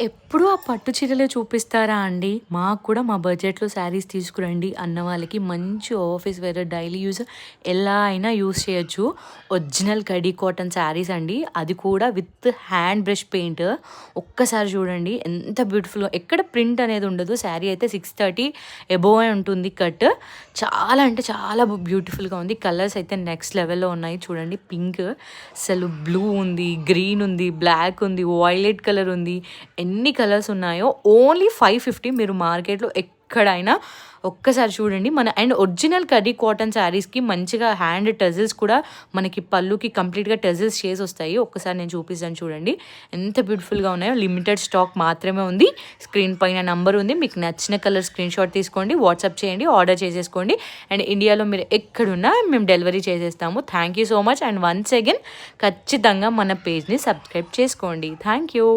ఎప్పుడూ ఆ పట్టు చీరలే చూపిస్తారా అండి? మాకు కూడా మా బడ్జెట్‌లో శారీస్ తీసుకురండి అన్న వాళ్ళకి మంచి ఆఫీస్ వేర్, డైలీ యూజ్ ఎలా అయినా యూజ్ చేయొచ్చు. ఒరిజినల్ కడీ కాటన్ శారీస్ అండి. అది కూడా విత్ హ్యాండ్ బ్రష్ పెయింట్. ఒక్కసారి చూడండి ఎంత బ్యూటిఫుల్‌గా, ఎక్కడ ప్రింట్ అనేది ఉండదు. శారీ అయితే 630 అబోవ్ ఉంటుంది కట్. చాలా అంటే చాలా బ్యూటిఫుల్‌గా ఉంది. కలర్స్ అయితే నెక్స్ట్ లెవెల్‌లో ఉన్నాయి. చూడండి పింక్, అసలు బ్లూ ఉంది, గ్రీన్ ఉంది, బ్లాక్ ఉంది, వైలెట్ కలర్ ఉంది. ఎన్ని కలర్స్ ఉన్నాయో ఓన్లీ 550. మీరు మార్కెట్లో ఎక్కడైనా ఒక్కసారి చూడండి. అండ్ ఒరిజినల్ కడీ కాటన్ శారీస్కి మంచిగా హ్యాండ్ టజిల్స్ కూడా మనకి పళ్ళుకి కంప్లీట్గా టజిల్స్ చేసి వస్తాయి. ఒక్కసారి నేను చూపిస్తాను చూడండి ఎంత బ్యూటిఫుల్గా ఉన్నాయో. లిమిటెడ్ స్టాక్ మాత్రమే ఉంది. స్క్రీన్ పైన నంబర్ ఉంది. మీకు నచ్చిన కలర్ స్క్రీన్ షాట్ తీసుకోండి, వాట్సాప్ చేయండి, ఆర్డర్ చేసేసుకోండి. అండ్ ఇండియాలో మీరు ఎక్కడున్నా మేము డెలివరీ చేసేస్తాము. Thank you so much. And once again ఖచ్చితంగా మన పేజ్ని సబ్స్క్రైబ్ చేసుకోండి. Thank you.